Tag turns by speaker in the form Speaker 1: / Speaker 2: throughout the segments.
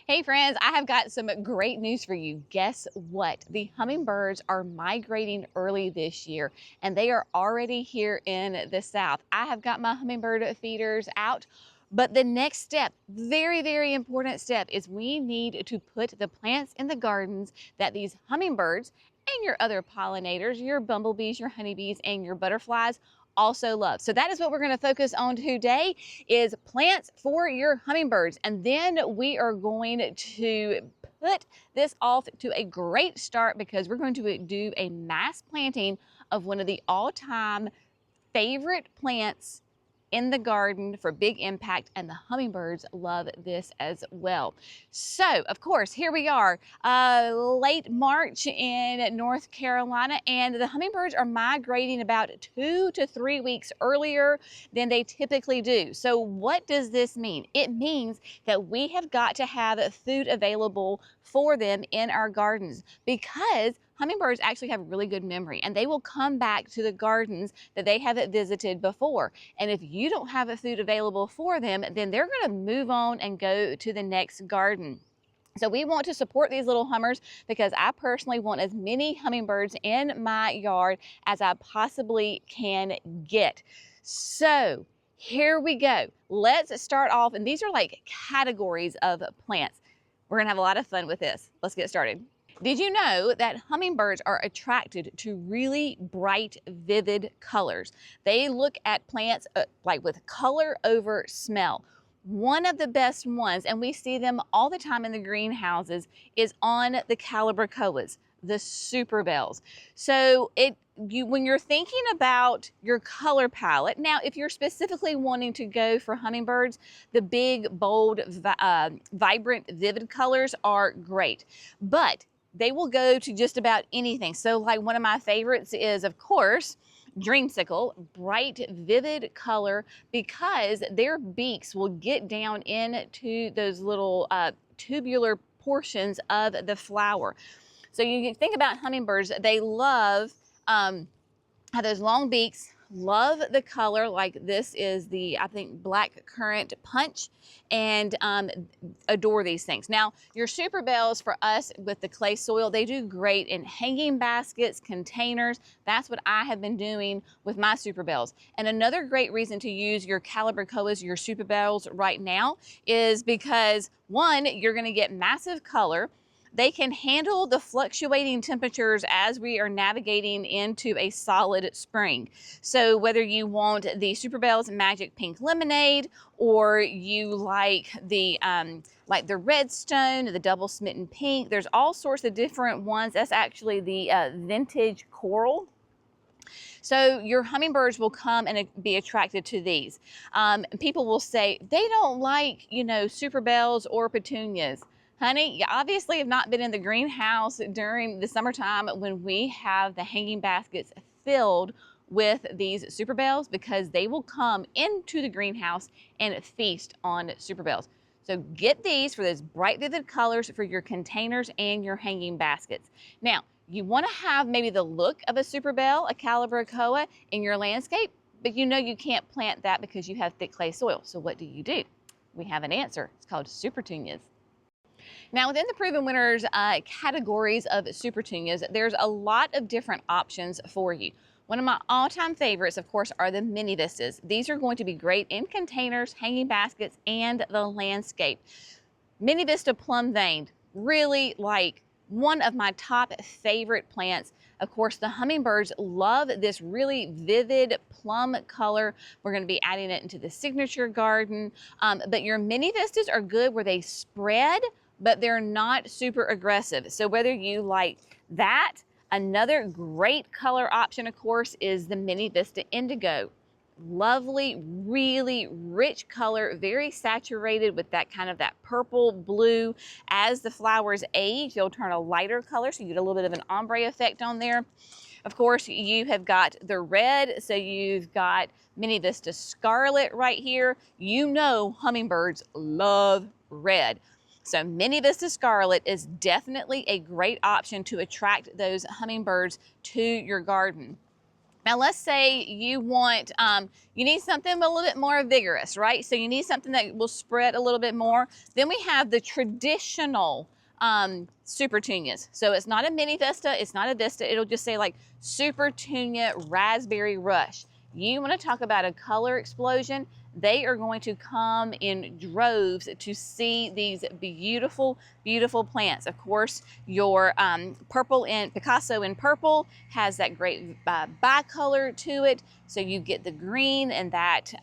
Speaker 1: Hey friends, I have got some great news for you. Guess what? The hummingbirds are migrating early this year and they are already here in the south. I have got my hummingbird feeders out, but the next step, very important step, is we need to put the plants in the gardens that these hummingbirds and your other pollinators, your bumblebees, your honeybees, and your butterflies also love. So that is what we're going to focus on today, is plants for your hummingbirds. And then we are going to put this off to a great start because we're going to do a mass planting of one of the all-time favorite plants in the garden for big impact, and the hummingbirds love this as well. So of course, here we are, late March in North Carolina, and the hummingbirds are migrating about 2 to 3 weeks earlier than they typically do. So what does this mean? It means that we have got to have food available for them in our gardens, because hummingbirds actually have really good memory and they will come back to the gardens that they have visited before. And if you don't have a food available for them, then they're going to move on and go to the next garden. So we want to support these little hummers because I personally want as many hummingbirds in my yard as I possibly can get. So here we go. Let's start off, and these are like categories of plants. We're going to have a lot of fun with this. Let's get started. Did you know that hummingbirds are attracted to really bright, vivid colors? They look at plants like with color over smell. One of the best ones, and we see them all the time in the greenhouses, is on the Calibrachoas, the Superbells. So when you're thinking about your color palette, now if you're specifically wanting to go for hummingbirds, the big, bold, vibrant, vivid colors are great. But they will go to just about anything. So like one of my favorites is, of course, dreamsicle, bright, vivid color, because their beaks will get down into those little tubular portions of the flower. So you can think about hummingbirds, they love, have those long beaks, love the color. Like this is the, I think, black currant punch, and adore these things. Now, your Superbells for us with the clay soil, they do great in hanging baskets, containers. That's what I have been doing with my Superbells. And another great reason to use your Calibrachoas, your Superbells right now, is because one, you're going to get massive color. They can handle the fluctuating temperatures as we are navigating into a solid spring. So whether you want the Superbells Magic Pink Lemonade, or you like the Redstone, the Double Smitten Pink, there's all sorts of different ones. That's actually the Vintage Coral. So your hummingbirds will come and be attracted to these. People will say they don't like, Superbells or Petunias. Honey, you obviously have not been in the greenhouse during the summertime when we have the hanging baskets filled with these Superbells, because they will come into the greenhouse and feast on Superbells. So get these for those bright, vivid colors for your containers and your hanging baskets. Now, you want to have maybe the look of a Superbell, a Calibrachoa, in your landscape, but you can't plant that because you have thick clay soil. So what do? We have an answer. It's called Supertunias. Now, within the Proven Winners categories of Supertunias, there's a lot of different options for you. One of my all-time favorites, of course, are the Mini Vistas. These are going to be great in containers, hanging baskets, and the landscape. Mini Vista plum veined, really like one of my top favorite plants. Of course, the hummingbirds love this really vivid plum color. We're going to be adding it into the signature garden. But your Mini Vistas are good where they spread, but they're not super aggressive. So whether you like that, another great color option, of course, is the Mini Vista Indigo. Lovely, really rich color, very saturated with that kind of that purple blue. As the flowers age, they'll turn a lighter color, so you get a little bit of an ombre effect on there. Of course, you have got the red, so you've got Mini Vista Scarlet right here. Hummingbirds love red. So Mini Vista Scarlet is definitely a great option to attract those hummingbirds to your garden. Now let's say you want, you need something a little bit more vigorous, right? So you need something that will spread a little bit more. Then we have the traditional Supertunias. So it's not a mini Vista, it's not a Vista, it'll just say like Supertunia Raspberry Rush. You want to talk about a color explosion, they are going to come in droves to see these beautiful, beautiful plants. Of course, your purple and Picasso in purple has that great bicolor to it. So you get the green and that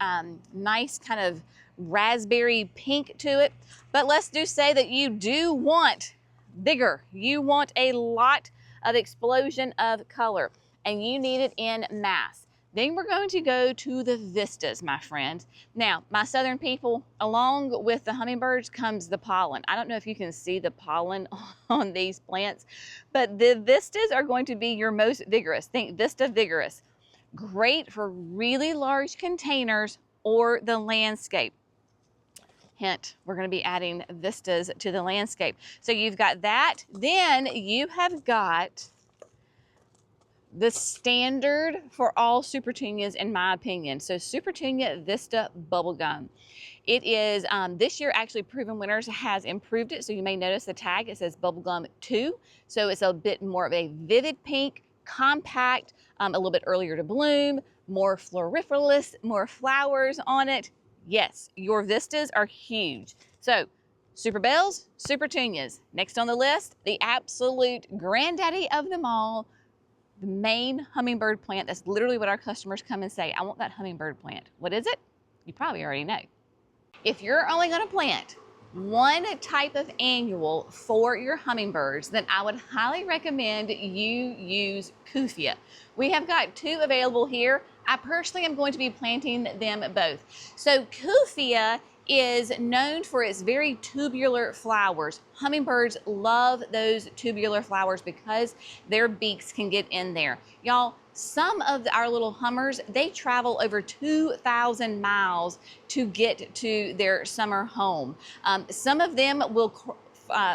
Speaker 1: nice kind of raspberry pink to it. But let's just say that you do want bigger. You want a lot of explosion of color and you need it in mass. Then we're going to go to the vistas, my friends. Now, my southern people, along with the hummingbirds comes the pollen. I don't know if you can see the pollen on these plants, but the vistas are going to be your most vigorous. Think Vista Vigorous. Great for really large containers or the landscape. Hint, we're going to be adding vistas to the landscape. So you've got that. Then you have got the standard for all Supertunias, in my opinion. So Supertunia Vista Bubblegum. It is, this year actually Proven Winners has improved it. So you may notice the tag, it says Bubblegum II. So it's a bit more of a vivid pink, compact, a little bit earlier to bloom, more floriferous, more flowers on it. Yes, your vistas are huge. So Superbells, Supertunias. Next on the list, the absolute granddaddy of them all, the main hummingbird plant. That's literally what our customers come and say, I want that hummingbird plant. What is it? You probably already know. If you're only going to plant one type of annual for your hummingbirds, then I would highly recommend you use Cuphea. We have got two available here. I personally am going to be planting them both. So Cuphea is known for its very tubular flowers. Hummingbirds love those tubular flowers because their beaks can get in there. Y'all, some of our little hummers, they travel over 2,000 miles to get to their summer home. Some of them will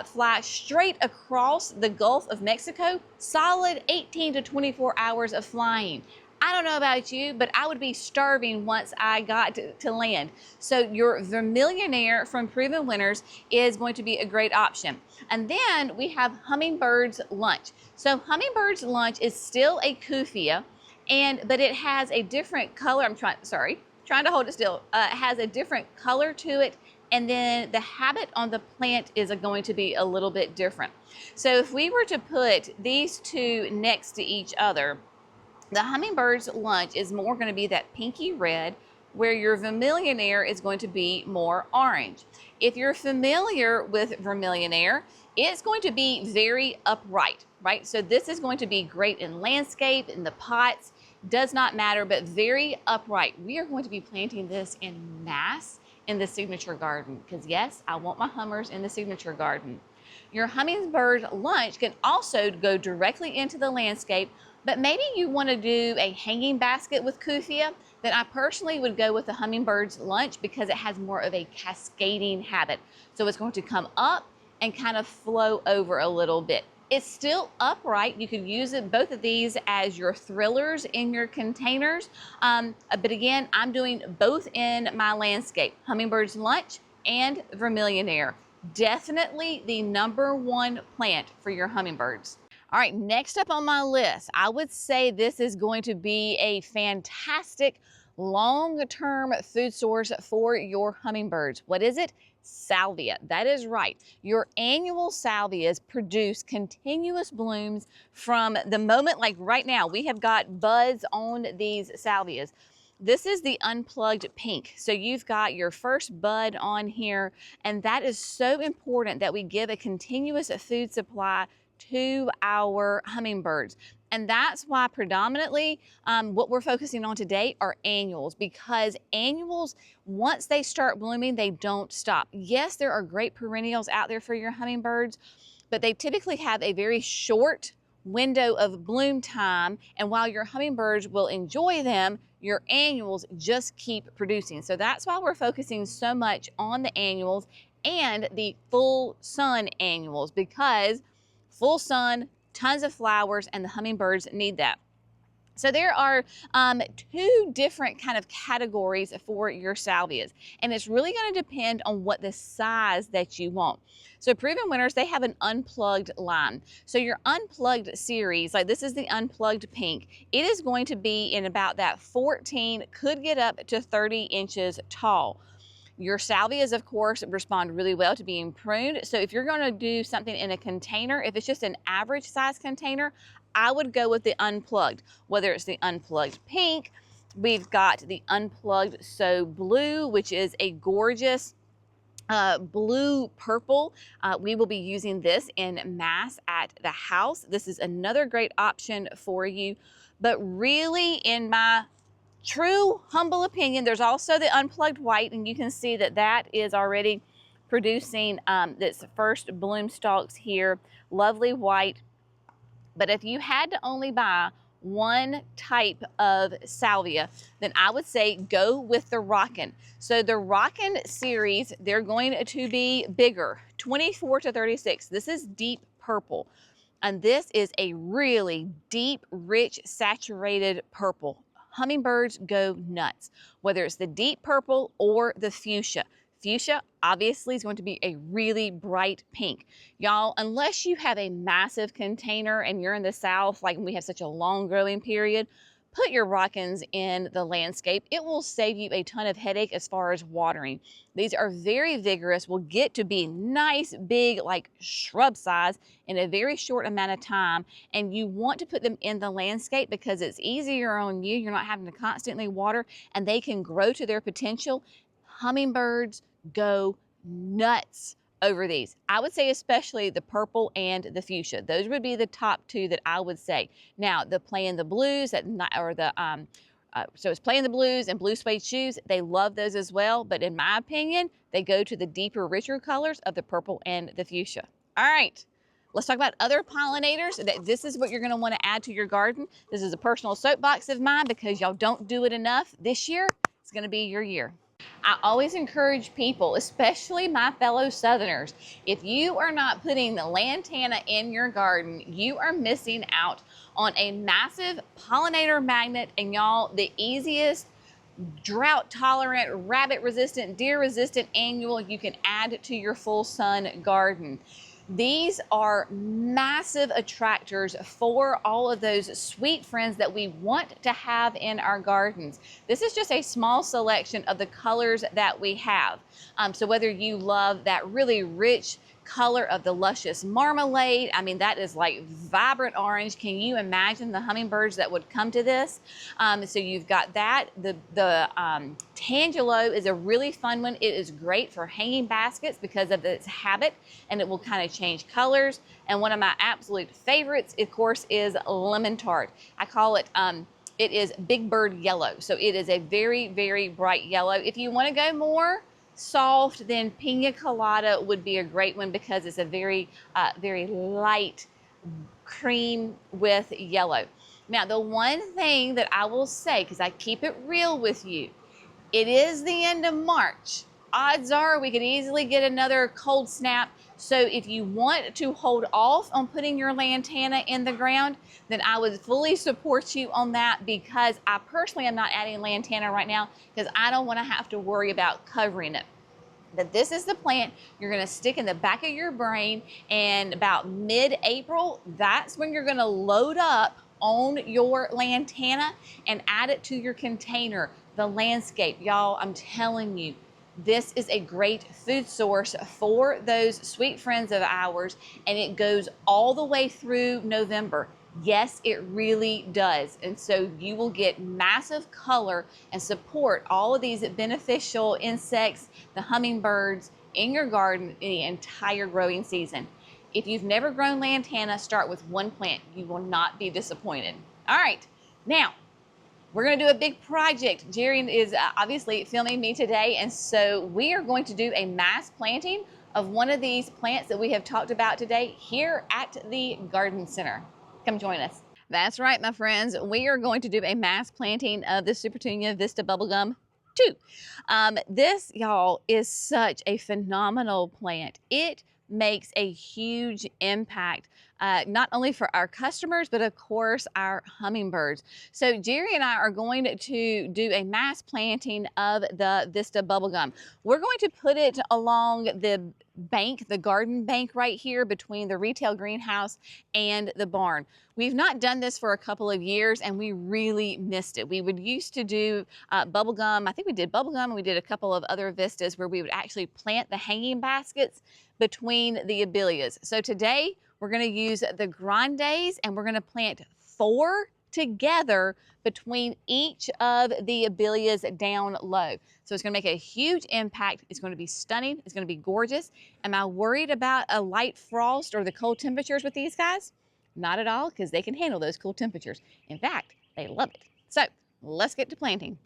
Speaker 1: fly straight across the Gulf of Mexico, solid 18 to 24 hours of flying. I don't know about you, but I would be starving once I got to land. So your Vermillionaire from Proven Winners is going to be a great option. And then we have Hummingbirds Lunch. So Hummingbirds Lunch is still a Cuphea, but it has a different color. trying to hold it still. It has a different color to it. And then the habit on the plant is going to be a little bit different. So if we were to put these two next to each other, the Hummingbirds Lunch is more going to be that pinky red, where your Vermillionaire is going to be more orange. If you're familiar with Vermillionaire, it's going to be very upright, right? So this is going to be great in landscape, in the pots, does not matter, but very upright. We are going to be planting this in mass in the signature garden, because yes, I want my hummers in the signature garden. Your Hummingbird Lunch can also go directly into the landscape, but maybe you want to do a hanging basket with Cuphea, then I personally would go with the Hummingbird's Lunch because it has more of a cascading habit. So it's going to come up and kind of flow over a little bit. It's still upright. You could use it, both of these, as your thrillers in your containers. But again, I'm doing both in my landscape, Hummingbird's Lunch and Vermillionaire. Definitely the #1 plant for your hummingbirds. All right, next up on my list, I would say this is going to be a fantastic long-term food source for your hummingbirds. What is it? Salvia. That is right. Your annual salvias produce continuous blooms from the moment, like right now, we have got buds on these salvias. This is the unplugged pink. So you've got your first bud on here, and that is so important that we give a continuous food supply to our hummingbirds. And that's why predominantly what we're focusing on today are annuals, because annuals, once they start blooming, they don't stop. Yes, there are great perennials out there for your hummingbirds, but they typically have a very short window of bloom time. And while your hummingbirds will enjoy them, your annuals just keep producing. So that's why we're focusing so much on the annuals and the full sun annuals, because full sun, tons of flowers, and the hummingbirds need that. So there are two different kind of categories for your salvias, and it's really going to depend on what the size that you want. So Proven Winners, they have an unplugged line. So your unplugged series, like this is the unplugged pink, it is going to be in about that 14, could get up to 30 inches tall. Your salvias, of course, respond really well to being pruned. So if you're going to do something in a container, if it's just an average size container, I would go with the unplugged, whether it's the unplugged pink. We've got the unplugged So Blue, which is a gorgeous blue purple. We will be using this in mass at the house. This is another great option for you. But really, in my true humble opinion, there's also the unplugged white, and you can see that that is already producing its first bloom stalks here. Lovely white. But if you had to only buy one type of salvia, then I would say go with the Rockin'. So the Rockin' series, they're going to be bigger, 24 to 36. This is deep purple. And this is a really deep, rich, saturated purple. Hummingbirds go nuts, whether it's the deep purple or the fuchsia. Fuchsia obviously is going to be a really bright pink. Y'all, unless you have a massive container and you're in the South, like we have such a long growing period, put your Rockins in the landscape. It will save you a ton of headache as far as watering. These are very vigorous, will get to be nice, big, like shrub size in a very short amount of time. And you want to put them in the landscape because it's easier on you. You're not having to constantly water, and they can grow to their potential. Hummingbirds go nuts over these. I would say especially the purple and the fuchsia. Those would be the top two that I would say. Now, the Play in the Blues, so it's Play in the Blues and Blue Suede Shoes. They love those as well, but in my opinion, they go to the deeper, richer colors of the purple and the fuchsia. All right, let's talk about other pollinators. This is what you're gonna wanna add to your garden. This is a personal soapbox of mine because y'all don't do it enough. This year, it's gonna be your year. I always encourage people, especially my fellow Southerners, if you are not putting the Lantana in your garden, you are missing out on a massive pollinator magnet, and y'all, the easiest drought tolerant, rabbit resistant, deer resistant annual you can add to your full sun garden. These are massive attractors for all of those sweet friends that we want to have in our gardens. This is just a small selection of the colors that we have. So whether you love that really rich color of the luscious marmalade, I mean, that is like vibrant orange. Can you imagine the hummingbirds that would come to this? So you've got that. The Tangelo is a really fun one. It is great for hanging baskets because of its habit, and it will kind of change colors. And one of my absolute favorites, of course, is Lemon Tart. I call it it is Big Bird Yellow. So it is a very, very bright yellow. If you want to go more soft, then Pina Colada would be a great one because it's a very, very light cream with yellow. Now, the one thing that I will say, because I keep it real with you, it is the end of March. Odds are we could easily get another cold snap. So if you want to hold off on putting your Lantana in the ground, then I would fully support you on that, because I personally am not adding Lantana right now because I don't want to have to worry about covering it. But this is the plant you're going to stick in the back of your brain, and about mid-April, that's when you're going to load up on your Lantana and add it to your container. The landscape, y'all, I'm telling you, this is a great food source for those sweet friends of ours, and it goes all the way through November. Yes, it really does. And so you will get massive color and support all of these beneficial insects, the hummingbirds, in your garden in the entire growing season. If you've never grown Lantana, start with one plant. You will not be disappointed. All right, now, we're going to do a big project. Jerry is obviously filming me today, and so we are going to do a mass planting of one of these plants that we have talked about today here at the garden center. Come join us. That's right, my friends. We are going to do a mass planting of the Supertunia Vista Bubblegum II. This, y'all, is such a phenomenal plant. It makes a huge impact not only for our customers, but of course our hummingbirds. So Jerry and I are going to do a mass planting of the Vista bubblegum. We're going to put it along the bank, the garden bank right here between the retail greenhouse and the barn. We've not done this for a couple of years and we really missed it. We would used to do bubblegum. I think we did bubblegum and we did a couple of other vistas where we would actually plant the hanging baskets between the abelias. So today we're going to use the grandes and we're going to plant 4 together between each of the abelias down low. So it's going to make a huge impact. It's going to be stunning. It's going to be gorgeous. Am I worried about a light frost or the cold temperatures with these guys? Not at all, because they can handle those cool temperatures. In fact, they love it. So let's get to planting.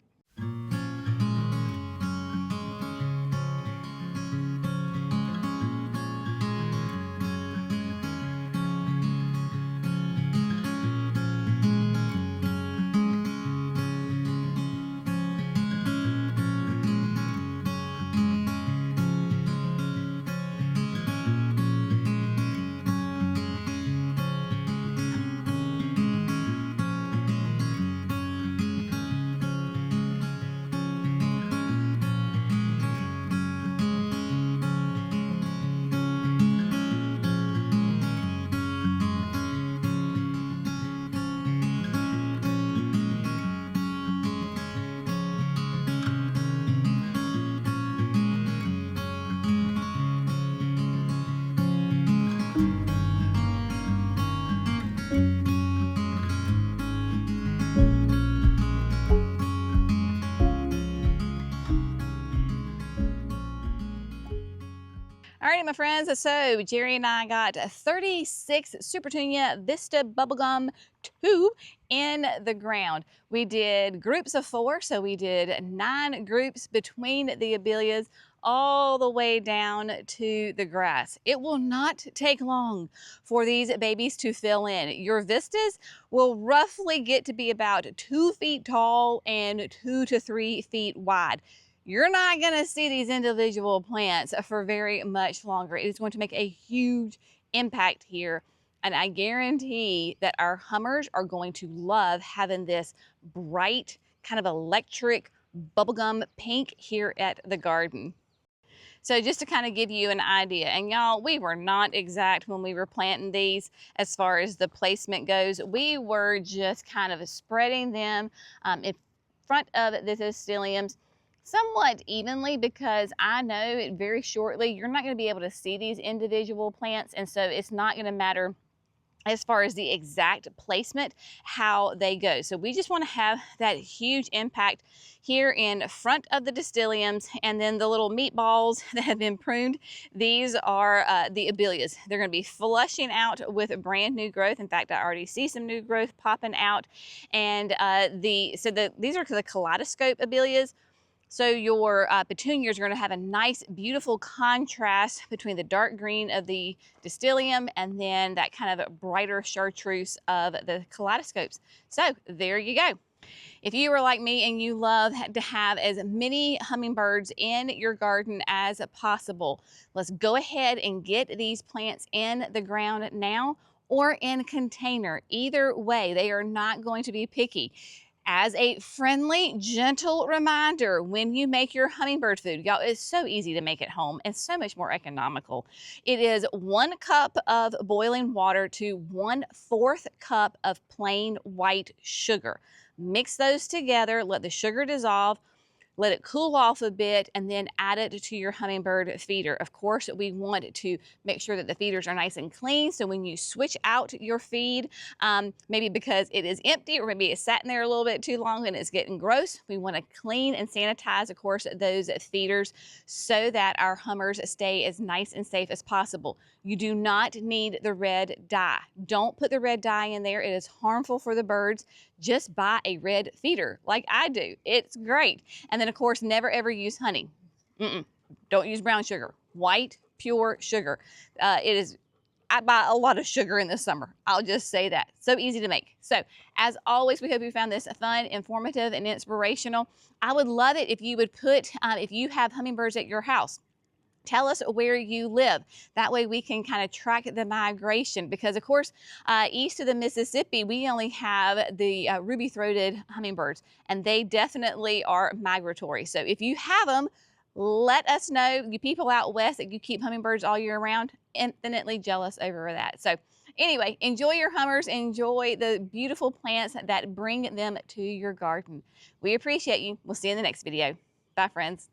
Speaker 1: Alrighty, my friends, so Jerry and I got 36 Supertunia Vista Bubblegum II in the ground. We did groups of 4, so we did 9 groups between the abelias all the way down to the grass. It will not take long for these babies to fill in. Your vistas will roughly get to be about 2 feet tall and 2 to 3 feet wide. You're not going to see these individual plants for very much longer. It is going to make a huge impact here. And I guarantee that our hummers are going to love having this bright, kind of electric bubblegum pink here at the garden. So just to kind of give you an idea, and y'all, we were not exact when we were planting these as far as the placement goes. We were just kind of spreading them in front of the distiliums somewhat evenly, because I know very shortly you're not going to be able to see these individual plants, and so it's not going to matter as far as the exact placement how they go. So we just want to have that huge impact here in front of the distiliums, and then the little meatballs that have been pruned, these are the abelias. They're going to be flushing out with brand new growth. In fact, I already see some new growth popping out, and these are the kaleidoscope abelias. So your petunias are going to have a nice, beautiful contrast between the dark green of the distilium and then that kind of brighter chartreuse of the kaleidoscopes. So there you go. If you are like me and you love to have as many hummingbirds in your garden as possible, let's go ahead and get these plants in the ground now or in container. Either way, they are not going to be picky. As a friendly, gentle reminder, when you make your hummingbird food, y'all, it's so easy to make at home and so much more economical. It is 1 cup of boiling water to 1/4 cup of plain white sugar. Mix those together, let the sugar dissolve, let it cool off a bit, and then add it to your hummingbird feeder. Of course, we want to make sure that the feeders are nice and clean, so when you switch out your feed, maybe because it is empty or maybe it's sat in there a little bit too long and it's getting gross, we want to clean and sanitize, of course, those feeders so that our hummers stay as nice and safe as possible. You do not need the red dye. Don't put the red dye in there. It is harmful for the birds. Just buy a red feeder like I do. It's great. And then, of course, never ever use honey. Don't use brown sugar. White, pure sugar. I buy a lot of sugar in the summer. I'll just say that. So easy to make. So, as always, we hope you found this fun, informative, and inspirational. I would love it if you would put, if you have hummingbirds at your house, Tell us where you live. That way we can kind of track the migration, because of course, east of the Mississippi, we only have the ruby-throated hummingbirds, and they definitely are migratory. So if you have them, let us know. You people out west that you keep hummingbirds all year round, infinitely jealous over that. So anyway, enjoy your hummers, enjoy the beautiful plants that bring them to your garden. We appreciate you. We'll see you in the next video. Bye, friends.